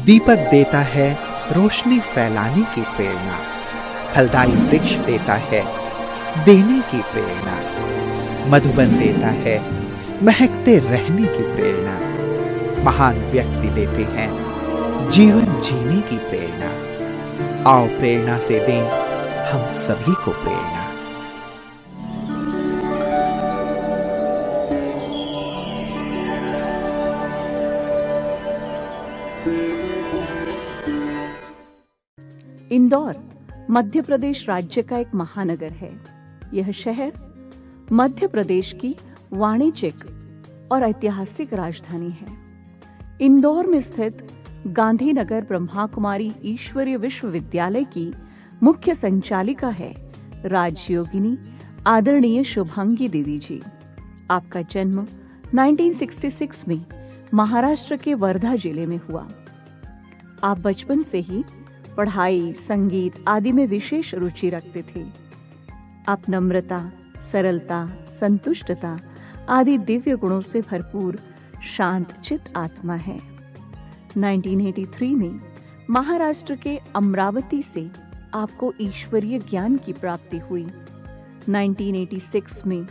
दीपक देता है रोशनी फैलाने की प्रेरणा, फलदायी वृक्ष देता है देने की प्रेरणा, मधुबन देता है महकते रहने की प्रेरणा, महान व्यक्ति देते हैं जीवन जीने की प्रेरणा। आओ प्रेरणा से दें हम सभी को प्रेरणा। इंदौर मध्य प्रदेश राज्य का एक महानगर है। यह शहर मध्य प्रदेश की वाणिज्यिक और ऐतिहासिक राजधानी है। इंदौर में स्थित गांधीनगर ब्रह्मा कुमारी ईश्वरीय विश्वविद्यालय की मुख्य संचालिका है राजयोगिनी आदरणीय शुभांगी दीदी जी। आपका जन्म 1966 में महाराष्ट्र के वर्धा जिले में हुआ। आप बचपन से ही पढ़ाई, संगीत आदि में विशेष रुचि रखते थे। आप नम्रता, सरलता, संतुष्टता आदि दिव्य गुणों से भरपूर शांत चित्त आत्मा है। 1983 में महाराष्ट्र के अमरावती से आपको ईश्वरीय ज्ञान की प्राप्ति हुई। 1986 में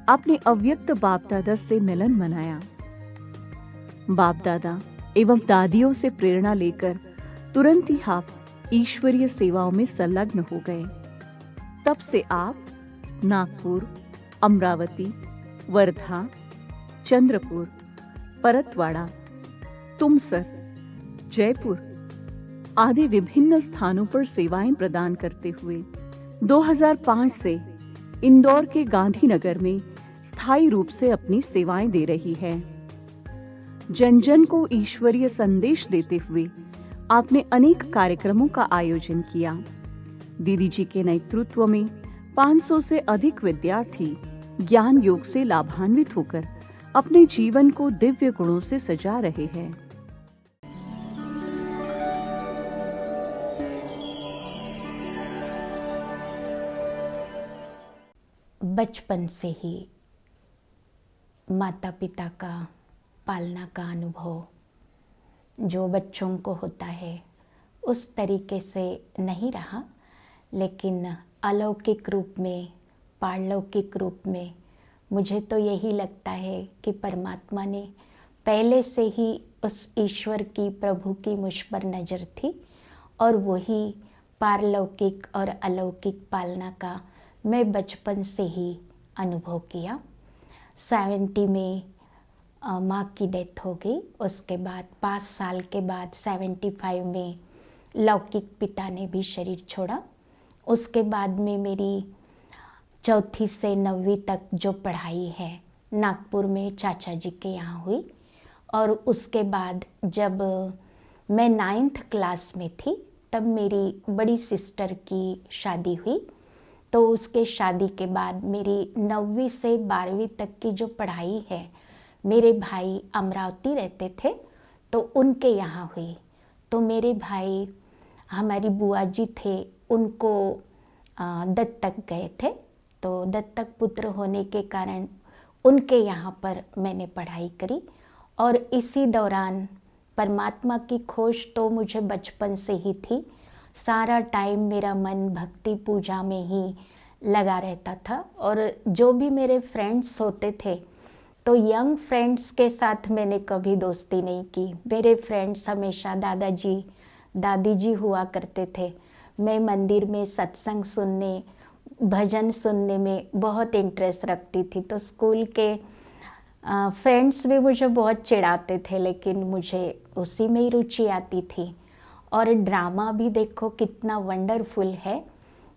आपने अव्यक्त बाप दादा से मिलन मनाया। बाप दादा एवं दादियों से प्रेरणा लेकर तुरंत ही आप ईश्वरीय सेवाओं में संलग्न हो गए। तब से आप नागपुर, अमरावती, वर्धा, चंद्रपुर, परतवाड़ा, तुमसर, जयपुर आदि विभिन्न स्थानों पर सेवाएं प्रदान करते हुए 2005 से इंदौर के गांधीनगर में स्थायी रूप से अपनी सेवाएं दे रही है। जन जन को ईश्वरीय संदेश देते हुए आपने अनेक कार्यक्रमों का आयोजन किया। दीदी जी के नेतृत्व में 500 से अधिक विद्यार्थी ज्ञान योग से लाभान्वित होकर अपने जीवन को दिव्य गुणों से सजा रहे हैं। बचपन से ही माता पिता का पालना का अनुभव जो बच्चों को होता है उस तरीके से नहीं रहा, लेकिन अलौकिक रूप में, पारलौकिक रूप में मुझे तो यही लगता है कि परमात्मा ने पहले से ही उस ईश्वर की, प्रभु की मुझ पर नज़र थी और वही पारलौकिक और अलौकिक पालना का मैं बचपन से ही अनुभव किया। 70 में माँ की डेथ हो गई। उसके बाद 5 साल के बाद 75 में लौकिक पिता ने भी शरीर छोड़ा। उसके बाद में मेरी 4वीं से 9वीं तक जो पढ़ाई है नागपुर में चाचा जी के यहाँ हुई और उसके बाद जब मैं 9th क्लास में थी तब मेरी बड़ी सिस्टर की शादी हुई। तो उसके शादी के बाद मेरी 9वीं से 12वीं तक की जो पढ़ाई है मेरे भाई अमरावती रहते थे तो उनके यहाँ हुई। तो मेरे भाई, हमारी बुआ जी थे, उनको दत्तक गए थे, तो दत्तक पुत्र होने के कारण उनके यहाँ पर मैंने पढ़ाई करी। और इसी दौरान परमात्मा की खोज तो मुझे बचपन से ही थी। सारा टाइम मेरा मन भक्ति पूजा में ही लगा रहता था और जो भी मेरे फ्रेंड्स होते थे तो यंग फ्रेंड्स के साथ मैंने कभी दोस्ती नहीं की। मेरे फ्रेंड्स हमेशा दादाजी, दादी जी हुआ करते थे। मैं मंदिर में सत्संग सुनने, भजन सुनने में बहुत इंटरेस्ट रखती थी। तो स्कूल के फ्रेंड्स भी मुझे बहुत चिढ़ाते थे, लेकिन मुझे उसी में ही रुचि आती थी। और ड्रामा भी देखो कितना वंडरफुल है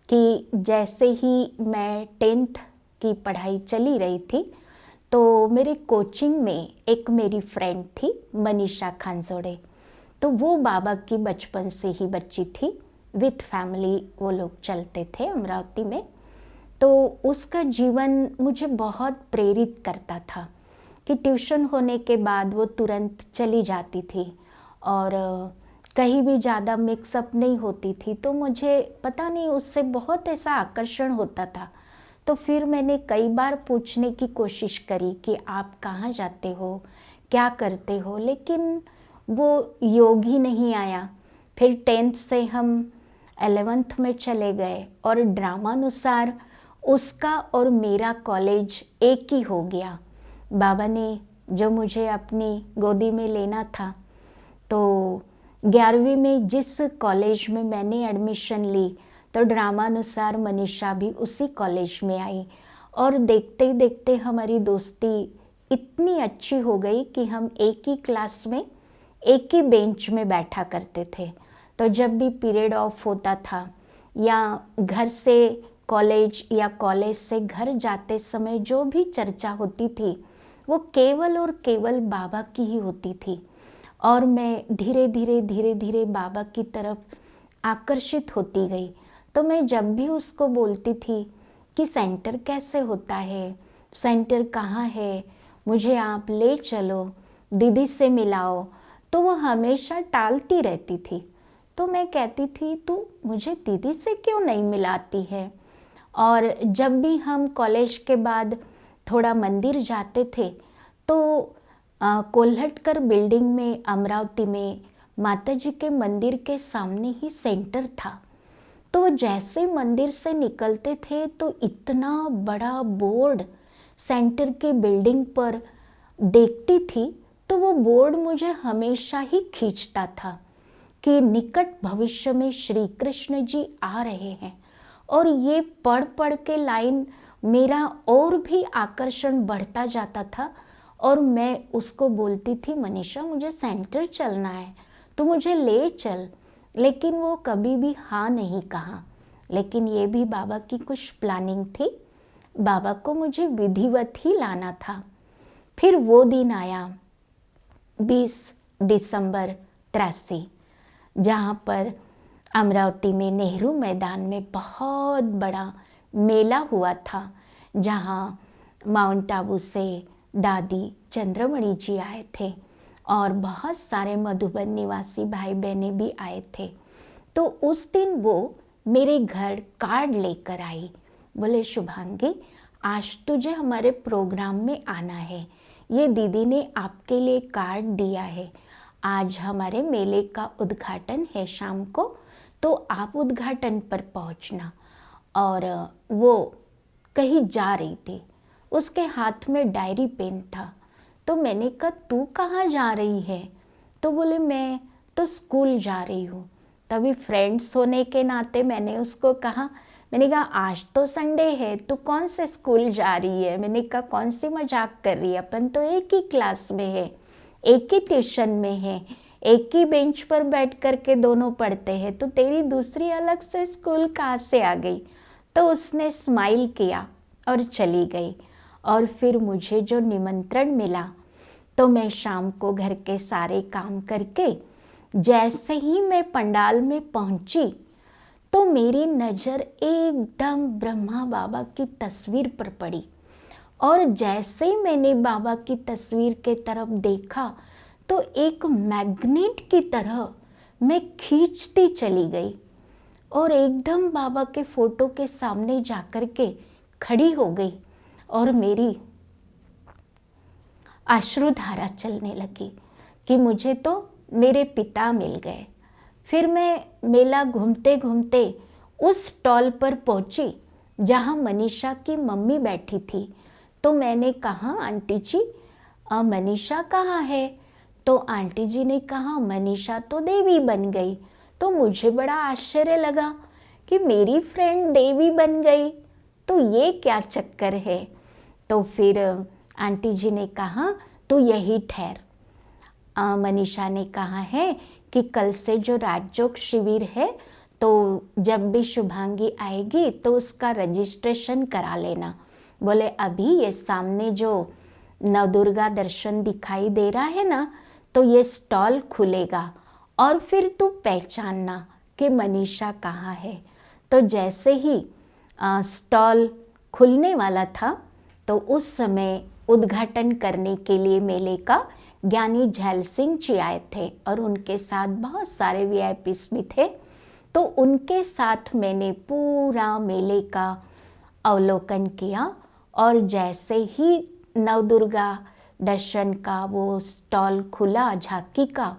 कि जैसे ही मैं 10th की पढ़ाई चली रही थी तो मेरे कोचिंग में एक मेरी फ्रेंड थी मनीषा खानजोड़े। तो वो बाबा की बचपन से ही बच्ची थी, विथ फैमिली वो लोग चलते थे अमरावती में। तो उसका जीवन मुझे बहुत प्रेरित करता था कि ट्यूशन होने के बाद वो तुरंत चली जाती थी और कहीं भी ज़्यादा मिक्सअप नहीं होती थी। तो मुझे पता नहीं उससे बहुत ऐसा आकर्षण होता था। तो फिर मैंने कई बार पूछने की कोशिश करी कि आप कहाँ जाते हो, क्या करते हो, लेकिन वो योग ही नहीं आया। फिर 10th से हम 11th में चले गए और ड्रामानुसार उसका और मेरा कॉलेज एक ही हो गया। बाबा ने जो मुझे अपनी गोदी में लेना था, तो 11वीं में जिस कॉलेज में मैंने एडमिशन ली, तो ड्रामानुसार मनीषा भी उसी कॉलेज में आई और देखते ही देखते हमारी दोस्ती इतनी अच्छी हो गई कि हम एक ही क्लास में एक ही बेंच में बैठा करते थे। तो जब भी पीरियड ऑफ होता था या घर से कॉलेज या कॉलेज से घर जाते समय जो भी चर्चा होती थी वो केवल और केवल बाबा की ही होती थी और मैं धीरे धीरे बाबा की तरफ आकर्षित होती गई। तो मैं जब भी उसको बोलती थी कि सेंटर कैसे होता है, सेंटर कहाँ है, मुझे आप ले चलो, दीदी से मिलाओ, तो वो हमेशा टालती रहती थी। तो मैं कहती थी तू मुझे दीदी से क्यों नहीं मिलाती है। और जब भी हम कॉलेज के बाद थोड़ा मंदिर जाते थे तो कोल्हटकर बिल्डिंग में अमरावती में माता जी के मंदिर के सामने ही सेंटर था। तो वो जैसे मंदिर से निकलते थे तो इतना बड़ा बोर्ड सेंटर की बिल्डिंग पर देखती थी, तो वो बोर्ड मुझे हमेशा ही खींचता था कि निकट भविष्य में श्री कृष्ण जी आ रहे हैं। और ये पढ़ पढ़ के लाइन मेरा और भी आकर्षण बढ़ता जाता था और मैं उसको बोलती थी मनीषा मुझे सेंटर चलना है, तो मुझे ले चल। लेकिन वो कभी भी हाँ नहीं कहा। लेकिन ये भी बाबा की कुछ प्लानिंग थी, बाबा को मुझे विधिवत ही लाना था। फिर वो दिन आया 20 दिसंबर 83, जहाँ पर अमरावती में नेहरू मैदान में बहुत बड़ा मेला हुआ था, जहाँ माउंट आबू से दादी चंद्रमणि जी आए थे और बहुत सारे मधुबन निवासी भाई बहनें भी आए थे। तो उस दिन वो मेरे घर कार्ड लेकर आई, बोले शुभांगी आज तुझे हमारे प्रोग्राम में आना है, ये दीदी ने आपके लिए कार्ड दिया है, आज हमारे मेले का उद्घाटन है शाम को, तो आप उद्घाटन पर पहुंचना। और वो कहीं जा रही थी, उसके हाथ में डायरी पेन था। तो मैंने कहा तू कहाँ जा रही है, तो बोले मैं तो स्कूल जा रही हूँ। तभी फ्रेंड्स होने के नाते मैंने उसको कहा, मैंने कहा आज तो संडे है, तू कौन से स्कूल जा रही है। मैंने कहा कौन सी मजाक कर रही है, अपन तो एक ही क्लास में है, एक ही ट्यूशन में है, एक ही बेंच पर बैठ कर के दोनों पढ़ते हैं, तो तेरी दूसरी अलग से स्कूल कहाँ से आ गई। तो उसने स्माइल किया और चली गई। और फिर मुझे जो निमंत्रण मिला, तो मैं शाम को घर के सारे काम करके जैसे ही मैं पंडाल में पहुंची तो मेरी नज़र एकदम ब्रह्मा बाबा की तस्वीर पर पड़ी। और जैसे ही मैंने बाबा की तस्वीर के तरफ देखा तो एक मैग्नेट की तरह मैं खींचती चली गई और एकदम बाबा के फोटो के सामने जाकर के खड़ी हो गई और मेरी अश्रुधारा चलने लगी कि मुझे तो मेरे पिता मिल गए। फिर मैं मेला घूमते घूमते उस स्टॉल पर पहुंची जहां मनीषा की मम्मी बैठी थी। तो मैंने कहा आंटी जी मनीषा कहाँ है। तो आंटी जी ने कहा मनीषा तो देवी बन गई। तो मुझे बड़ा आश्चर्य लगा कि मेरी फ्रेंड देवी बन गई, तो ये क्या चक्कर है। तो फिर आंटी जी ने कहा तू यही ठहर। मनीषा ने कहा है कि कल से जो राजयोग शिविर है, तो जब भी शुभांगी आएगी तो उसका रजिस्ट्रेशन करा लेना। बोले अभी ये सामने जो नवदुर्गा दर्शन दिखाई दे रहा है ना, तो ये स्टॉल खुलेगा और फिर तू पहचानना कि मनीषा कहाँ है। तो जैसे ही स्टॉल खुलने वाला था तो उस समय उद्घाटन करने के लिए मेले का ज्ञानी झैल सिंह जी आए थे और उनके साथ बहुत सारे वीआईपीस भी थे। तो उनके साथ मैंने पूरा मेले का अवलोकन किया और जैसे ही नवदुर्गा दर्शन का वो स्टॉल खुला झांकी का,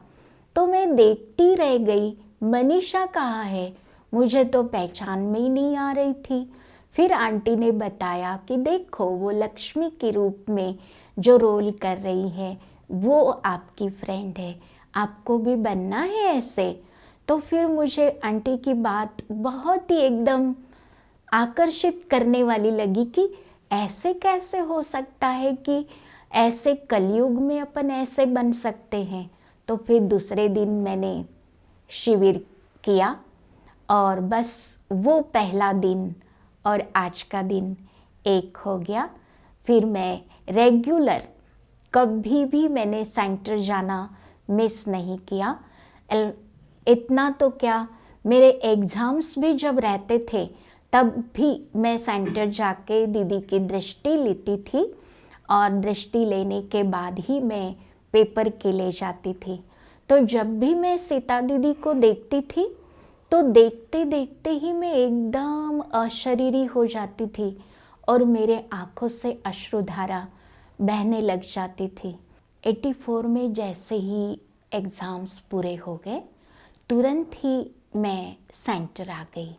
तो मैं देखती रह गई, मनीषा कहाँ है, मुझे तो पहचान में ही नहीं आ रही थी। फिर आंटी ने बताया कि देखो वो लक्ष्मी के रूप में जो रोल कर रही है वो आपकी फ्रेंड है, आपको भी बनना है ऐसे। तो फिर मुझे आंटी की बात बहुत ही एकदम आकर्षित करने वाली लगी कि ऐसे कैसे हो सकता है कि ऐसे कलयुग में अपन ऐसे बन सकते हैं। तो फिर दूसरे दिन मैंने शिविर किया और बस वो पहला दिन और आज का दिन एक हो गया। फिर मैं रेगुलर कभी भी मैंने सेंटर जाना मिस नहीं किया। इतना तो क्या, मेरे एग्ज़ाम्स भी जब रहते थे तब भी मैं सेंटर जाके दीदी की दृष्टि लेती थी और दृष्टि लेने के बाद ही मैं पेपर के ले जाती थी। तो जब भी मैं सीता दीदी को देखती थी तो देखते देखते ही मैं एकदम अशरीरी हो जाती थी और मेरे आँखों से अश्रुधारा बहने लग जाती थी। 84 में जैसे ही एग्ज़ाम्स पूरे हो गए तुरंत ही मैं सेंटर आ गई।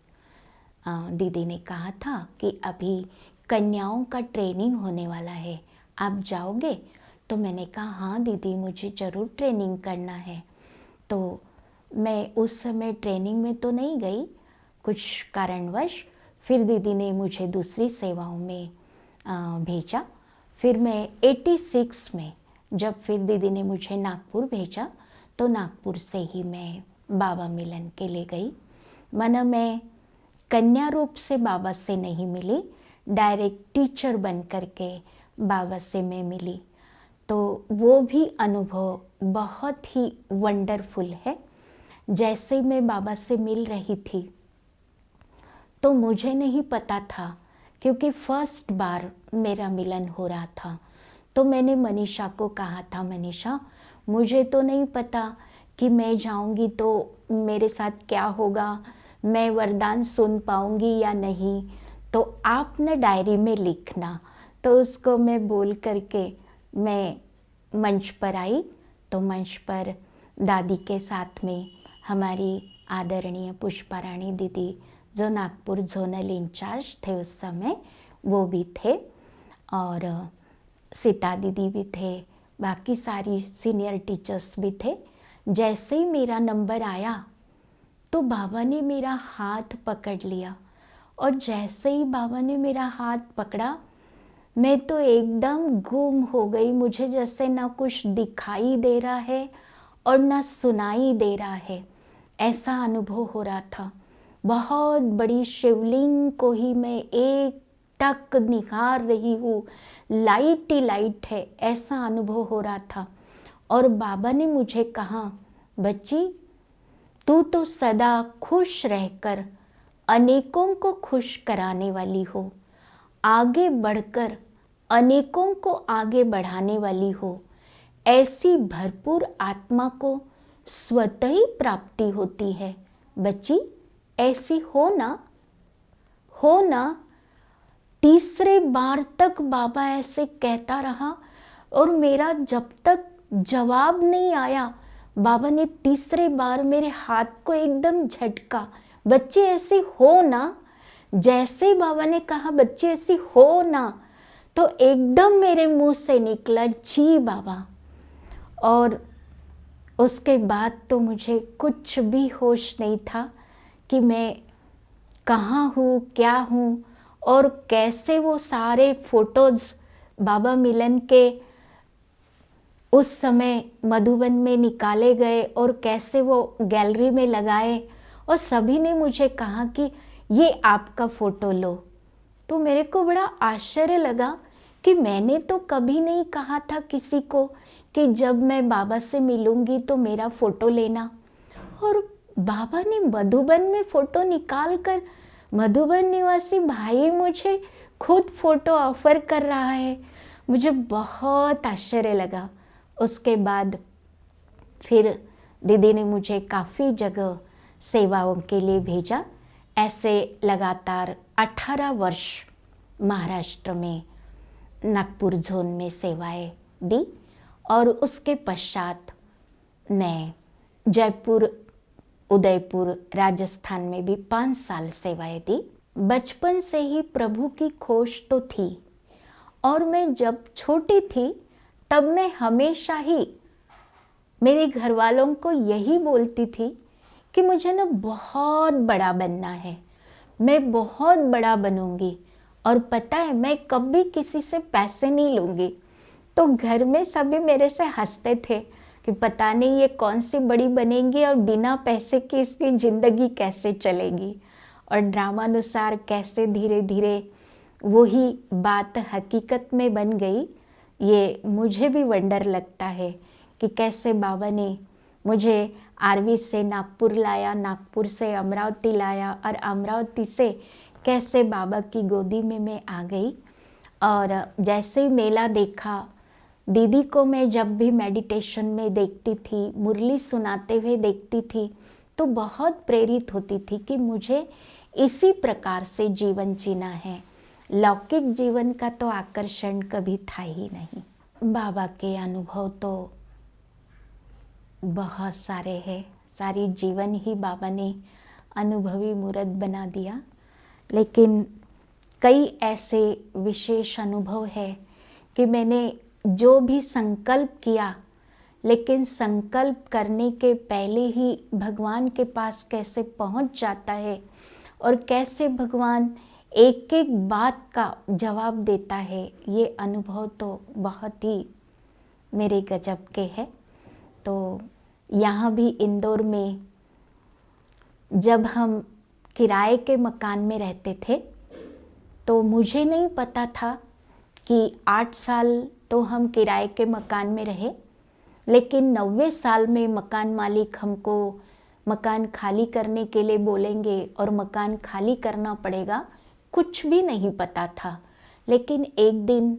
दीदी ने कहा था कि अभी कन्याओं का ट्रेनिंग होने वाला है, आप जाओगे? तो मैंने कहा हाँ दीदी, मुझे ज़रूर ट्रेनिंग करना है। तो मैं उस समय ट्रेनिंग में तो नहीं गई कुछ कारणवश। फिर दीदी ने मुझे दूसरी सेवाओं में भेजा। फिर मैं 86 में जब फिर दीदी ने मुझे नागपुर भेजा तो नागपुर से ही मैं बाबा मिलन के लिए गई। माना मैं कन्या रूप से बाबा से नहीं मिली, डायरेक्ट टीचर बन करके बाबा से मैं मिली। तो वो भी अनुभव बहुत ही वंडरफुल है। जैसे मैं बाबा से मिल रही थी तो मुझे नहीं पता था, क्योंकि फर्स्ट बार मेरा मिलन हो रहा था। तो मैंने मनीषा को कहा था, मनीषा मुझे तो नहीं पता कि मैं जाऊंगी तो मेरे साथ क्या होगा, मैं वरदान सुन पाऊंगी या नहीं, तो आप न डायरी में लिखना। तो उसको मैं बोल करके मैं मंच पर आई। तो मंच पर दादी के साथ में हमारी आदरणीय पुष्पा रानी दीदी जो नागपुर जोनल इंचार्ज थे उस समय, वो भी थे और सीता दीदी भी थे, बाकी सारी सीनियर टीचर्स भी थे। जैसे ही मेरा नंबर आया तो बाबा ने मेरा हाथ पकड़ लिया और जैसे ही बाबा ने मेरा हाथ पकड़ा मैं तो एकदम गुम हो गई। मुझे जैसे ना कुछ दिखाई दे रहा है और ना सुनाई दे रहा है, ऐसा अनुभव हो रहा था। बहुत बड़ी शिवलिंग को ही मैं एक टक निहार रही हूँ, लाइट ही लाइट है, ऐसा अनुभव हो रहा था। और बाबा ने मुझे कहा, बच्ची तू तो सदा खुश रहकर अनेकों को खुश कराने वाली हो, आगे बढ़कर अनेकों को आगे बढ़ाने वाली हो। ऐसी भरपूर आत्मा को स्वतः ही प्राप्ति होती है। बच्ची ऐसी हो ना। तीसरे बार तक बाबा ऐसे कहता रहा और मेरा जब तक जवाब नहीं आया, बाबा ने तीसरे बार मेरे हाथ को एकदम झटका, बच्ची ऐसी हो ना। जैसे बाबा ने कहा बच्ची ऐसी हो ना, तो एकदम मेरे मुंह से निकला जी बाबा। और उसके बाद तो मुझे कुछ भी होश नहीं था कि मैं कहाँ हूँ, क्या हूँ और कैसे वो सारे फोटोज़ बाबा मिलन के उस समय मधुबन में निकाले गए और कैसे वो गैलरी में लगाए और सभी ने मुझे कहा कि ये आपका फ़ोटो लो। तो मेरे को बड़ा आश्चर्य लगा कि मैंने तो कभी नहीं कहा था किसी को कि जब मैं बाबा से मिलूंगी तो मेरा फ़ोटो लेना। और बाबा ने मधुबन में फ़ोटो निकाल कर मधुबन निवासी भाई मुझे खुद फ़ोटो ऑफ़र कर रहा है। मुझे बहुत आश्चर्य लगा। उसके बाद फिर दीदी ने मुझे काफ़ी जगह सेवाओं के लिए भेजा। ऐसे लगातार 18 वर्ष महाराष्ट्र में नागपुर जोन में सेवाएं दी और उसके पश्चात मैं जयपुर, उदयपुर, राजस्थान में भी 5 साल सेवाएं दी। बचपन से ही प्रभु की खोज तो थी, और मैं जब छोटी थी तब मैं हमेशा ही मेरे घर वालों को यही बोलती थी कि मुझे ना बहुत बड़ा बनना है, मैं बहुत बड़ा बनूंगी, और पता है मैं कभी किसी से पैसे नहीं लूँगी। तो घर में सभी मेरे से हंसते थे कि पता नहीं ये कौन सी बड़ी बनेगी और बिना पैसे की इसकी ज़िंदगी कैसे चलेगी। और ड्रामानुसार कैसे धीरे धीरे वही बात हकीकत में बन गई, ये मुझे भी वंडर लगता है कि कैसे बाबा ने मुझे आरवी से नागपुर लाया, नागपुर से अमरावती लाया, और अमरावती से कैसे बाबा की गोदी में मैं आ गई। और जैसे ही मेला देखा, दीदी को मैं जब भी मेडिटेशन में देखती थी, मुरली सुनाते हुए देखती थी, तो बहुत प्रेरित होती थी कि मुझे इसी प्रकार से जीवन जीना है। लौकिक जीवन का तो आकर्षण कभी था ही नहीं। बाबा के अनुभव तो बहुत सारे हैं, सारी जीवन ही बाबा ने अनुभवी मूर्त बना दिया। लेकिन कई ऐसे विशेष अनुभव है कि मैंने जो भी संकल्प किया, लेकिन संकल्प करने के पहले ही भगवान के पास कैसे पहुंच जाता है और कैसे भगवान एक एक बात का जवाब देता है, ये अनुभव तो बहुत ही मेरे गजब के है। तो यहाँ भी इंदौर में जब हम किराए के मकान में रहते थे, तो मुझे नहीं पता था कि 8 साल तो हम किराए के मकान में रहे, लेकिन 90 साल में मकान मालिक हमको मकान खाली करने के लिए बोलेंगे और मकान खाली करना पड़ेगा, कुछ भी नहीं पता था। लेकिन एक दिन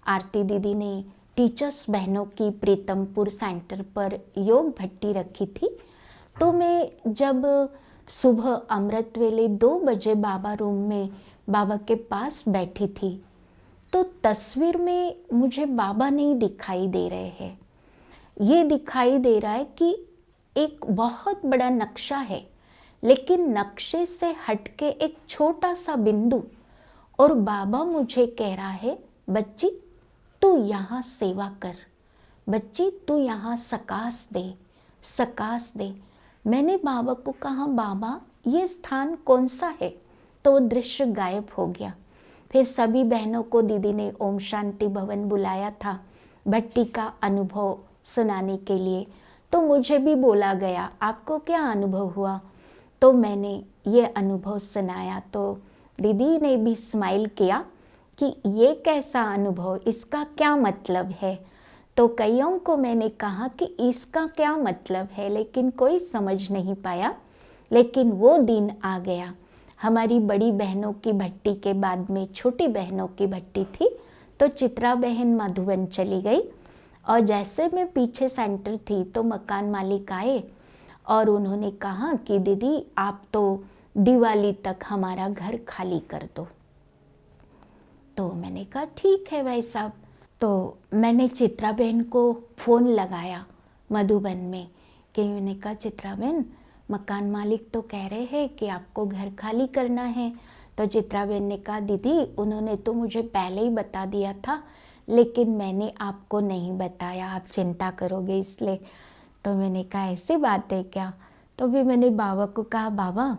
आरती दीदी ने टीचर्स बहनों की प्रीतमपुर सेंटर पर योग भट्टी रखी थी। तो मैं जब सुबह अमृत वेले 2 बजे बाबा रूम में बाबा के पास बैठी थी, तो तस्वीर में मुझे बाबा नहीं दिखाई दे रहे हैं। ये दिखाई दे रहा है कि एक बहुत बड़ा नक्शा है, लेकिन नक्शे से हटके एक छोटा सा बिंदु, और बाबा मुझे कह रहा है, बच्ची तू यहाँ सेवा कर, बच्ची तू यहाँ सकाश दे, सकाश दे। मैंने बाबा को कहा, बाबा ये स्थान कौन सा है? तो वो दृश्य गायब हो गया। फिर सभी बहनों को दीदी ने ओम शांति भवन बुलाया था भट्टी का अनुभव सुनाने के लिए। तो मुझे भी बोला गया, आपको क्या अनुभव हुआ? तो मैंने ये अनुभव सुनाया। तो दीदी ने भी स्माइल किया कि ये कैसा अनुभव, इसका क्या मतलब है? तो कईयों को मैंने कहा कि इसका क्या मतलब है, लेकिन कोई समझ नहीं पाया। लेकिन वो दिन आ गया, हमारी बड़ी बहनों की भट्टी के बाद में छोटी बहनों की भट्टी थी। तो चित्रा बहन मधुबन चली गई, और जैसे मैं पीछे सेंटर थी तो मकान मालिक आए और उन्होंने कहा कि दीदी आप तो दिवाली तक हमारा घर खाली कर दो। तो मैंने कहा ठीक है भाई साहब। तो मैंने चित्रा बहन को फ़ोन लगाया मधुबन में कि मैंने कहा, चित्रा बहन मकान मालिक तो कह रहे हैं कि आपको घर खाली करना है। तो चित्रा बहन ने कहा, दीदी उन्होंने तो मुझे पहले ही बता दिया था, लेकिन मैंने आपको नहीं बताया, आप चिंता करोगे इसलिए। तो मैंने कहा ऐसी बात है क्या? तो भी मैंने बाबा को कहा, बाबा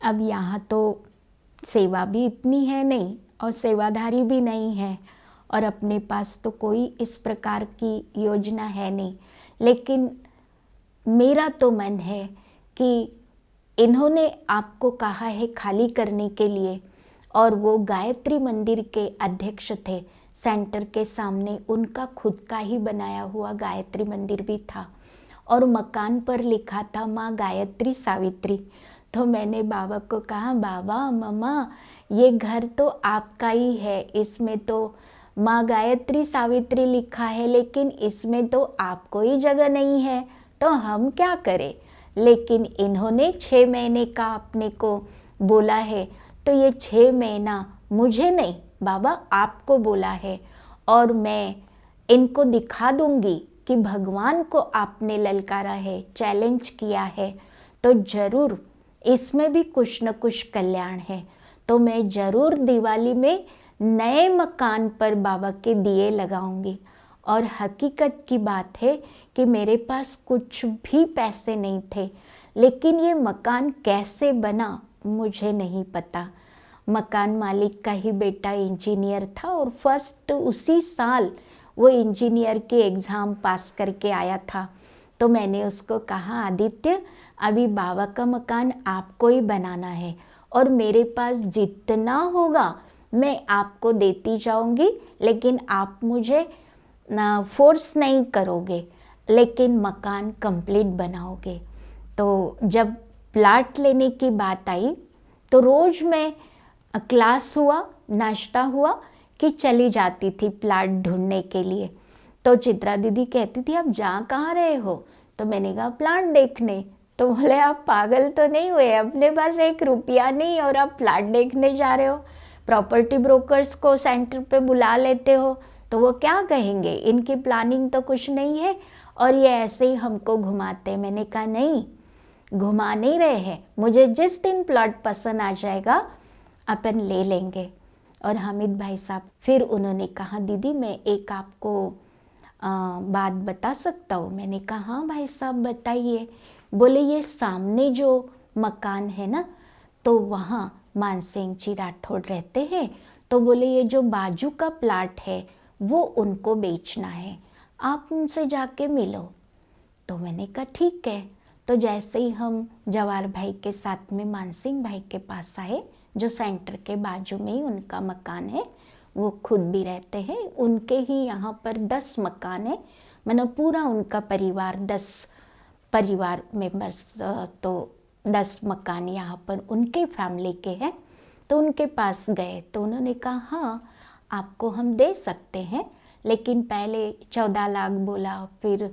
अब यहाँ तो सेवा भी इतनी है नहीं और सेवाधारी भी नहीं है, और अपने पास तो कोई इस प्रकार की योजना है नहीं, लेकिन मेरा तो मन है कि इन्होंने आपको कहा है खाली करने के लिए, और वो गायत्री मंदिर के अध्यक्ष थे सेंटर के सामने, उनका खुद का ही बनाया हुआ गायत्री मंदिर भी था, और मकान पर लिखा था माँ गायत्री सावित्री। तो मैंने बाबा को कहा, बाबा मम्मा ये घर तो आपका ही है, इसमें तो माँ गायत्री सावित्री लिखा है, लेकिन इसमें तो आपको ही जगह नहीं है, तो हम क्या करें? लेकिन इन्होंने 6 महीने का अपने को बोला है, तो ये 6 महीना मुझे नहीं बाबा आपको बोला है, और मैं इनको दिखा दूंगी कि भगवान को आपने ललकारा है, चैलेंज किया है, तो ज़रूर इसमें भी कुछ न कुछ कल्याण है। तो मैं ज़रूर दिवाली में नए मकान पर बाबा के दिए लगाऊंगी। और हकीकत की बात है कि मेरे पास कुछ भी पैसे नहीं थे, लेकिन ये मकान कैसे बना मुझे नहीं पता। मकान मालिक का ही बेटा इंजीनियर था और फर्स्ट उसी साल वो इंजीनियर के एग्ज़ाम पास करके आया था। तो मैंने उसको कहा, आदित्य अभी बाबा का मकान आपको ही बनाना है और मेरे पास जितना होगा मैं आपको देती जाऊंगी, लेकिन आप मुझे ना फोर्स नहीं करोगे, लेकिन मकान कंप्लीट बनाओगे। तो जब प्लाट लेने की बात आई तो रोज़ मैं क्लास हुआ, नाश्ता हुआ कि चली जाती थी प्लाट ढूंढने के लिए। तो चित्रा दीदी कहती थी, आप जा कहाँ रहे हो? तो मैंने कहा प्लाट देखने। तो बोले, आप पागल तो नहीं हुए? अपने पास 1 रुपया नहीं और आप प्लाट देखने जा रहे हो? प्रॉपर्टी ब्रोकर्स को सेंटर पे बुला लेते हो तो वो क्या कहेंगे, इनकी प्लानिंग तो कुछ नहीं है और ये ऐसे ही हमको घुमाते। मैंने कहा नहीं, घुमा नहीं रहे हैं, मुझे जिस दिन प्लॉट पसंद आ जाएगा अपन ले लेंगे। और हामिद भाई साहब फिर उन्होंने कहा, दीदी मैं एक आपको बात बता सकता हूँ? मैंने कहा हाँ भाई साहब बताइए। बोले, ये सामने जो मकान है ना, तो वहाँ मानसिंह जी राठौड़ रहते हैं, तो बोले ये जो बाजू का प्लाट है वो उनको बेचना है, आप उनसे जाके मिलो। तो मैंने कहा ठीक है। तो जैसे ही हम जवाहर भाई के साथ में मानसिंह भाई के पास आए, जो सेंटर के बाजू में ही उनका मकान है, वो खुद भी रहते हैं, उनके ही यहाँ पर 10 मकान है, मतलब पूरा उनका परिवार 10 परिवार मेंबर्स, तो 10 मकान यहाँ पर उनके फैमिली के हैं। तो उनके पास गए तो उन्होंने कहा हाँ आपको हम दे सकते हैं, लेकिन पहले 14 लाख बोला, फिर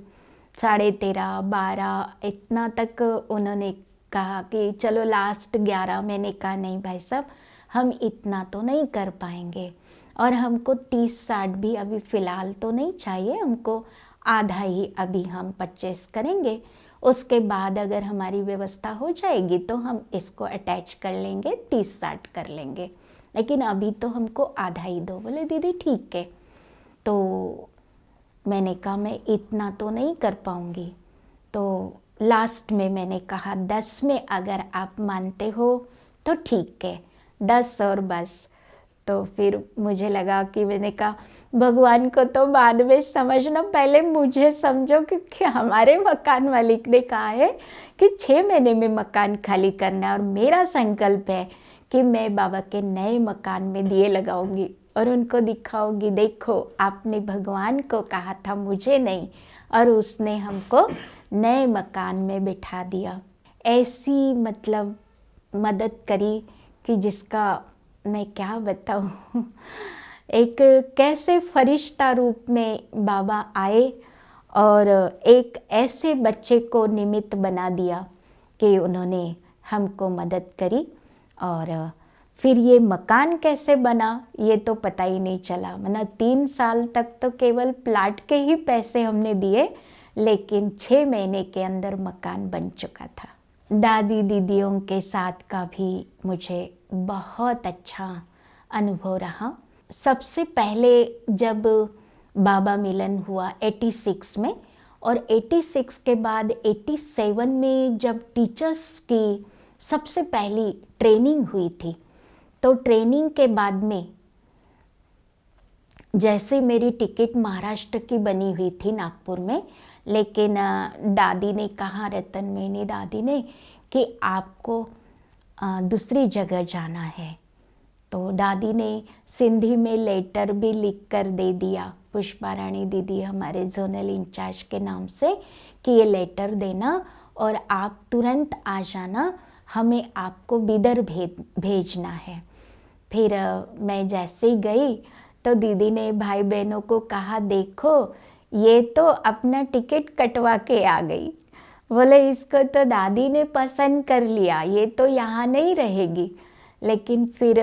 13.5, 12 इतना तक उन्होंने कहा कि चलो लास्ट 11। मैंने कहा नहीं भाई साहब, हम इतना तो नहीं कर पाएंगे और हमको 30-60 भी अभी फ़िलहाल तो नहीं चाहिए, हमको आधा ही अभी हम परचेस करेंगे, उसके बाद अगर हमारी व्यवस्था हो जाएगी तो हम इसको अटैच कर लेंगे, 30-60 कर लेंगे, लेकिन अभी तो हमको आधा ही दो। बोले दीदी ठीक है। तो मैंने कहा मैं इतना तो नहीं कर पाऊँगी। तो लास्ट में मैंने कहा 10 में अगर आप मानते हो तो ठीक है, 10 और बस। तो फिर मुझे लगा कि मैंने कहा भगवान को तो बाद में समझना, पहले मुझे समझो, क्योंकि हमारे मकान मालिक ने कहा है कि 6 महीने में मकान खाली करना है और मेरा संकल्प है कि मैं बाबा के नए मकान में दिए लगाऊंगी और उनको दिखाऊंगी, देखो आपने भगवान को कहा था, मुझे नहीं, और उसने हमको नए मकान में बिठा दिया। ऐसी मतलब मदद करी कि जिसका मैं क्या बताऊँ। एक कैसे फरिश्ता रूप में बाबा आए और एक ऐसे बच्चे को निमित्त बना दिया कि उन्होंने हमको मदद करी। और फिर ये मकान कैसे बना ये तो पता ही नहीं चला, मतलब 3 साल तक तो केवल प्लाट के ही पैसे हमने दिए, लेकिन 6 महीने के अंदर मकान बन चुका था। दादी दीदियों के साथ का भी मुझे बहुत अच्छा अनुभव रहा। सबसे पहले जब बाबा मिलन हुआ 86 में, और 86 के बाद 87 में जब टीचर्स की सबसे पहली ट्रेनिंग हुई थी, तो ट्रेनिंग के बाद में जैसे मेरी टिकट महाराष्ट्र की बनी हुई थी नागपुर में, लेकिन दादी ने कहा, रतन मैनी दादी ने, कि आपको दूसरी जगह जाना है। तो दादी ने सिंधी में लेटर भी लिख कर दे दिया पुष्पा रानी दीदी हमारे जोनल इंचार्ज के नाम से कि ये लेटर देना और आप तुरंत आ जाना, हमें आपको बिदर भेजना है। फिर मैं जैसे ही गई तो दीदी ने भाई बहनों को कहा, देखो ये तो अपना टिकट कटवा के आ गई, बोले इसको तो दादी ने पसंद कर लिया, ये तो यहाँ नहीं रहेगी। लेकिन फिर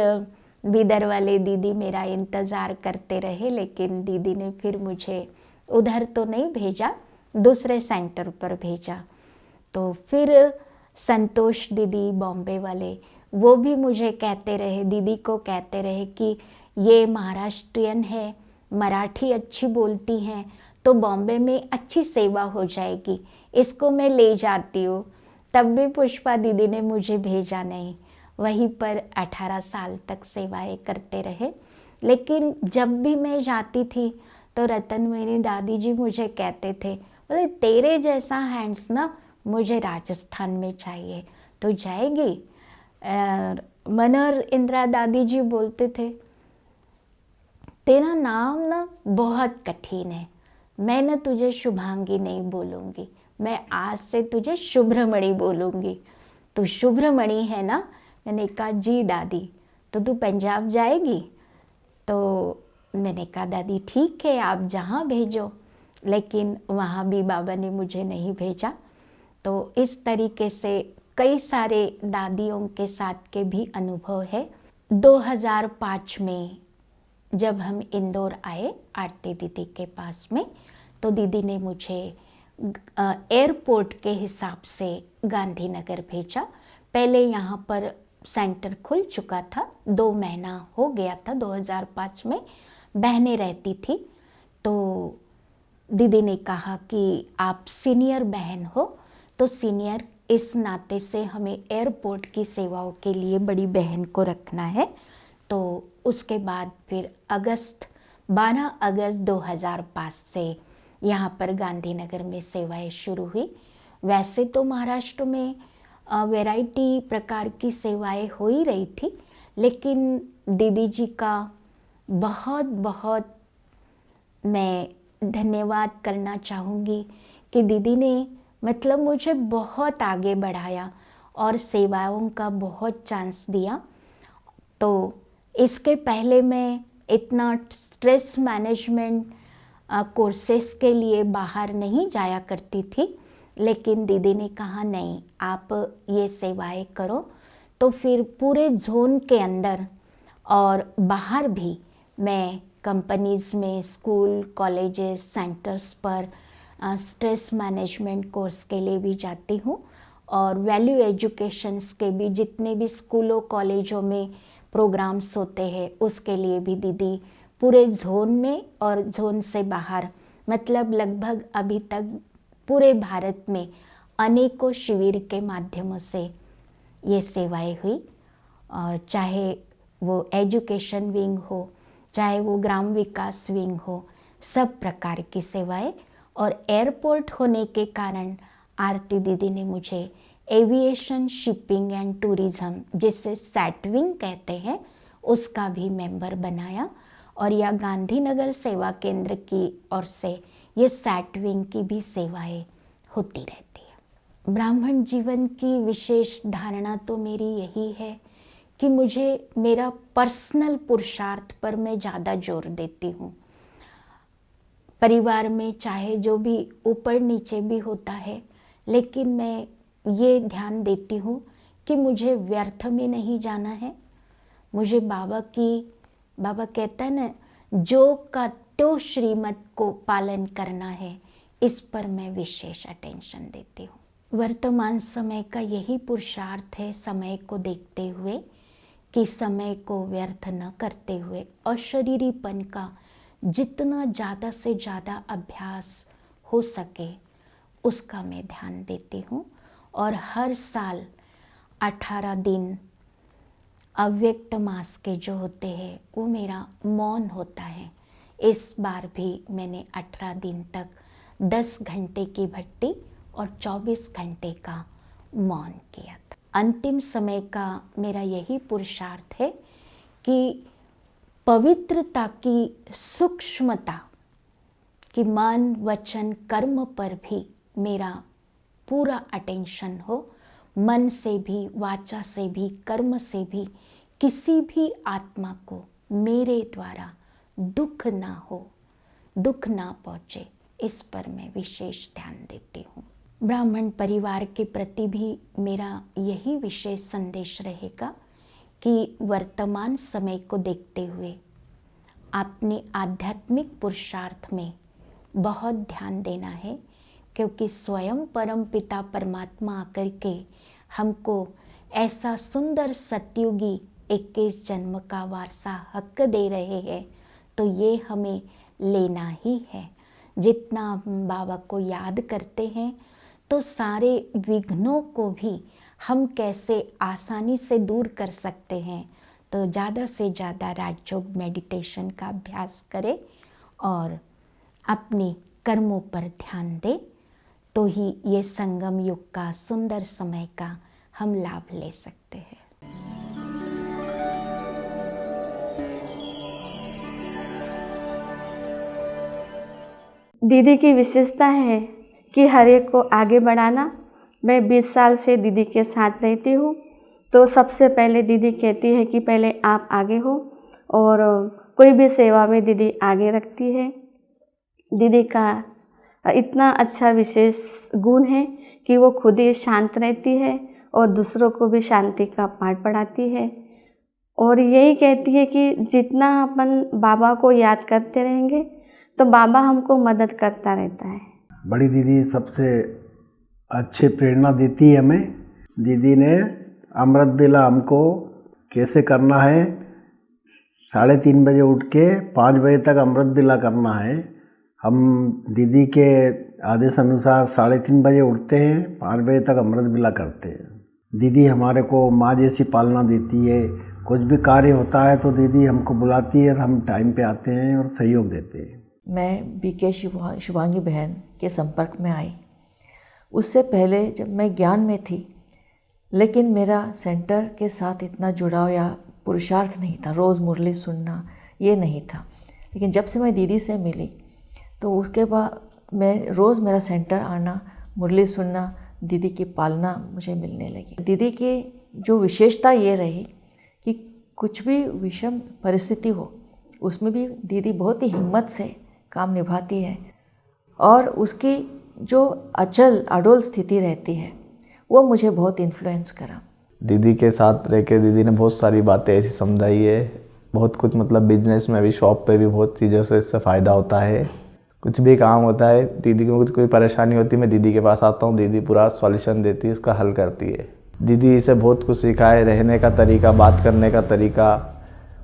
बिदर वाले दीदी मेरा इंतज़ार करते रहे, लेकिन दीदी ने फिर मुझे उधर तो नहीं भेजा, दूसरे सेंटर पर भेजा। तो फिर संतोष दीदी बॉम्बे वाले, वो भी मुझे कहते रहे, दीदी को कहते रहे कि ये महाराष्ट्रियन है, मराठी अच्छी बोलती हैं, तो बॉम्बे में अच्छी सेवा हो जाएगी, इसको मैं ले जाती हूँ। तब भी पुष्पा दीदी ने मुझे भेजा नहीं, वहीं पर 18 साल तक सेवाएं करते रहे। लेकिन जब भी मैं जाती थी तो रतनमयी दादी जी मुझे कहते थे, बोले तेरे जैसा हैंड्स ना मुझे राजस्थान में चाहिए, तो जाएगी। मनोहर इंदिरा दादी जी बोलते थे, तेरा नाम ना बहुत कठिन है, मैं ना तुझे शुभांगी नहीं बोलूँगी, मैं आज से तुझे शुभ्रमणि बोलूँगी। तू शुभ्रमणि है ना? मैंने कहा जी दादी। तो तू पंजाब जाएगी? तो मैंने कहा दादी ठीक है, आप जहाँ भेजो। लेकिन वहाँ भी बाबा ने मुझे नहीं भेजा। तो इस तरीके से कई सारे दादियों के साथ के भी अनुभव है। 2005 में जब हम इंदौर आए आरती दीदी के पास में, तो दीदी ने मुझे एयरपोर्ट के हिसाब से गांधीनगर भेजा। पहले यहाँ पर सेंटर खुल चुका था, 2 महीना हो गया था। 2005 में बहनें रहती थी, तो दीदी ने कहा कि आप सीनियर बहन हो, तो सीनियर इस नाते से हमें एयरपोर्ट की सेवाओं के लिए बड़ी बहन को रखना है। तो उसके बाद फिर 12 अगस्त 2005 से यहाँ पर गांधीनगर में सेवाएं शुरू हुई। वैसे तो महाराष्ट्र में वैरायटी प्रकार की सेवाएं हो ही रही थी, लेकिन दीदी जी का बहुत बहुत मैं धन्यवाद करना चाहूँगी कि दीदी ने मतलब मुझे बहुत आगे बढ़ाया और सेवाओं का बहुत चांस दिया। तो इसके पहले मैं इतना स्ट्रेस मैनेजमेंट कोर्सेस के लिए बाहर नहीं जाया करती थी, लेकिन दीदी ने कहा नहीं आप ये सेवाएं करो। तो फिर पूरे जोन के अंदर और बाहर भी मैं कंपनीज़ में, स्कूल, कॉलेजेस, सेंटर्स पर स्ट्रेस मैनेजमेंट कोर्स के लिए भी जाती हूँ। और वैल्यू एजुकेशंस के भी जितने भी स्कूलों कॉलेजों में प्रोग्राम्स होते हैं उसके लिए भी दीदी पूरे जोन में और जोन से बाहर, मतलब लगभग अभी तक पूरे भारत में अनेकों शिविर के माध्यमों से ये सेवाएं हुई। और चाहे वो एजुकेशन विंग हो, चाहे वो ग्राम विकास विंग हो, सब प्रकार की सेवाएं। और एयरपोर्ट होने के कारण आरती दीदी ने मुझे एविएशन शिपिंग एंड टूरिज़्म, जिसे सैटविंग कहते हैं, उसका भी मेंबर बनाया। और यह गांधीनगर सेवा केंद्र की ओर से ये सैटविंग की भी सेवाएं होती रहती है। ब्राह्मण जीवन की विशेष धारणा तो मेरी यही है कि मुझे मेरा पर्सनल पुरुषार्थ पर मैं ज़्यादा जोर देती हूँ। परिवार में चाहे जो भी ऊपर नीचे भी होता है, लेकिन मैं ये ध्यान देती हूँ कि मुझे व्यर्थ में नहीं जाना है। मुझे बाबा कहता है ना, जो का तो श्रीमत को पालन करना है, इस पर मैं विशेष अटेंशन देती हूँ। वर्तमान समय का यही पुरुषार्थ है, समय को देखते हुए कि समय को व्यर्थ न करते हुए अशरीरीपन का जितना ज़्यादा से ज़्यादा अभ्यास हो सके उसका मैं ध्यान देती हूँ। और हर साल 18 दिन अव्यक्त मास के जो होते हैं वो मेरा मौन होता है। इस बार भी मैंने 18 दिन तक 10 घंटे की भट्टी और 24 घंटे का मौन किया था। अंतिम समय का मेरा यही पुरुषार्थ है कि पवित्रता की सूक्ष्मता कि मन, वचन, कर्म पर भी मेरा पूरा अटेंशन हो। मन से भी, वाचा से भी, कर्म से भी किसी भी आत्मा को मेरे द्वारा दुख ना हो, दुख ना पहुँचे, इस पर मैं विशेष ध्यान देती हूँ। ब्राह्मण परिवार के प्रति भी मेरा यही विशेष संदेश रहेगा कि वर्तमान समय को देखते हुए अपने आध्यात्मिक पुरुषार्थ में बहुत ध्यान देना है, क्योंकि स्वयं परम पिता परमात्मा आकर के हमको ऐसा सुंदर सतयुगी 21 जन्म का वारसा हक दे रहे हैं, तो ये हमें लेना ही है। जितना हम बाबा को याद करते हैं तो सारे विघ्नों को भी हम कैसे आसानी से दूर कर सकते हैं। तो ज़्यादा से ज़्यादा राजयोग मेडिटेशन का अभ्यास करें और अपने कर्मों पर ध्यान दें, तो ही ये संगम युग का सुंदर समय का हम लाभ ले सकते हैं। दीदी की विशेषता है कि हर एक को आगे बढ़ाना। मैं 20 साल से दीदी के साथ रहती हूँ, तो सबसे पहले दीदी कहती है कि पहले आप आगे हो, और कोई भी सेवा में दीदी आगे रखती है। दीदी का इतना अच्छा विशेष गुण है कि वो खुद ही शांत रहती है और दूसरों को भी शांति का पाठ पढ़ाती है, और यही कहती है कि जितना अपन बाबा को याद करते रहेंगे तो बाबा हमको मदद करता रहता है। बड़ी दीदी सबसे अच्छी प्रेरणा देती है हमें। दीदी ने अमृत बेला हमको कैसे करना है, 3:30 बजे उठ के 5 बजे तक अमृत बेला करना है। हम दीदी के आदेश अनुसार 3:30 बजे उठते हैं, 5 बजे तक अमृत बेला करते हैं। दीदी हमारे को माँ जैसी पालना देती है। कुछ भी कार्य होता है तो दीदी हमको बुलाती है, हम टाइम पे आते हैं और सहयोग देते हैं। मैं बीके शुभांगी बहन के संपर्क में आई। उससे पहले जब मैं ज्ञान में थी, लेकिन मेरा सेंटर के साथ इतना जुड़ाव या पुरुषार्थ नहीं था, रोज़ मुरली सुनना ये नहीं था। लेकिन जब से मैं दीदी से मिली तो उसके बाद मैं रोज़ मेरा सेंटर आना, मुरली सुनना, दीदी की पालना मुझे मिलने लगी। दीदी की जो विशेषता ये रही कि कुछ भी विषम परिस्थिति हो, उसमें भी दीदी बहुत ही हिम्मत से काम निभाती है, और उसकी जो अचल अडोल स्थिति रहती है वो मुझे बहुत इन्फ्लुएंस करा। दीदी के साथ रह के दीदी ने बहुत सारी बातें ऐसी समझाई है, बहुत कुछ, मतलब बिजनेस में भी, शॉप पे भी बहुत चीज़ों से इससे फ़ायदा होता है। कुछ भी काम होता है, दीदी को कुछ कोई परेशानी होती है, मैं दीदी के पास आता हूँ, दीदी पूरा सॉल्यूशन देती है, उसका हल करती है। दीदी से बहुत कुछ सीखा है, रहने का तरीका, बात करने का तरीका,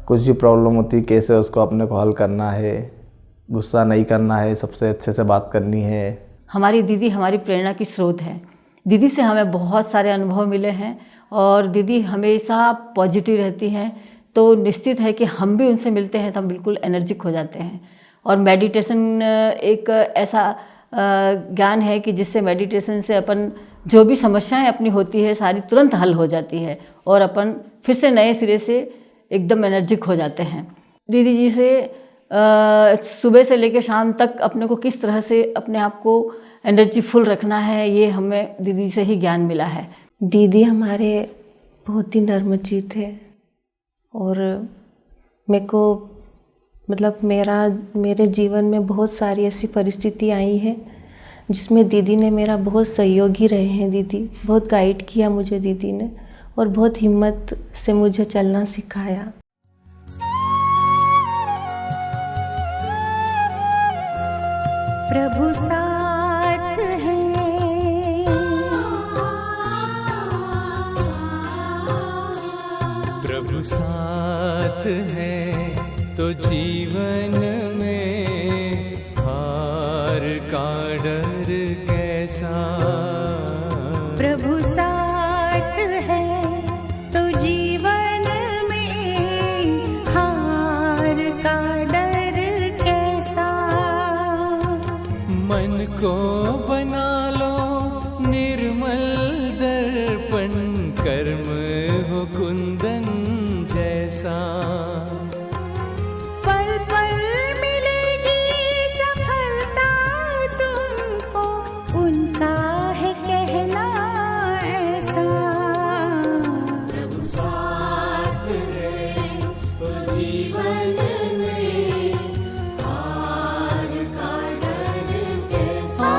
कुछ भी प्रॉब्लम होती है कैसे उसको अपने को हल करना है, गुस्सा नहीं करना है, सबसे अच्छे से बात करनी है। हमारी दीदी हमारी प्रेरणा की स्रोत है। दीदी से हमें बहुत सारे अनुभव मिले हैं और दीदी हमेशा पॉजिटिव रहती हैं, तो निश्चित है कि हम भी उनसे मिलते हैं तो हम बिल्कुल एनर्जिक हो जाते हैं। और मेडिटेशन एक ऐसा ज्ञान है कि जिससे मेडिटेशन से अपन जो भी समस्याएं अपनी होती है सारी तुरंत हल हो जाती है और अपन फिर से नए सिरे से एकदम एनर्जिक हो जाते हैं। दीदी जी से सुबह से लेकर शाम तक अपने को किस तरह से अपने आप को एनर्जी फुल रखना है, ये हमें दीदी से ही ज्ञान मिला है। दीदी हमारे बहुत ही नर्मचित है, और मेरे को मतलब मेरे जीवन में बहुत सारी ऐसी परिस्थिति आई है जिसमें दीदी ने मेरा बहुत सहयोगी रहे हैं। दीदी बहुत गाइड किया मुझे दीदी ने, और बहुत हिम्मत से मुझे चलना सिखाया। प्रभु साथ है, प्रभु साथ है तो जीवन में हार का डर कैसा। प्रभु साथ है तो जीवन में हार का डर कैसा। मन को बना लो निर्मल दर्पण, कर्म हो कुंदन जैसा। पल पल मिलेगी सफलता तुमको, उनका है कहना ऐसा। प्रभु साथ है तो जीवन में हार का डर कैसा।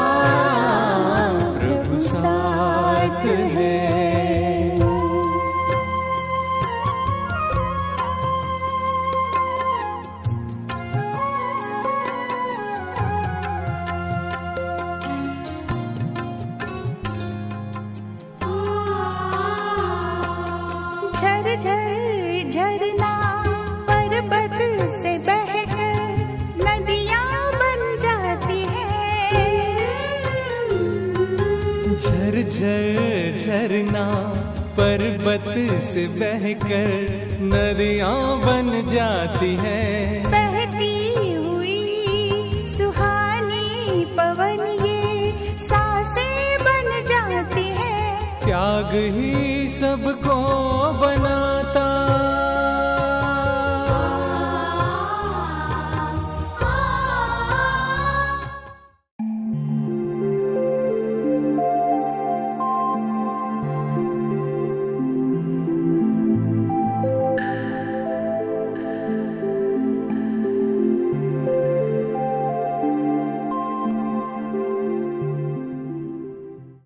पर्वत से बहकर नदियां बन जाती हैं। बहती हुई सुहानी पवन ये सांसें बन जाती हैं। त्याग ही सबको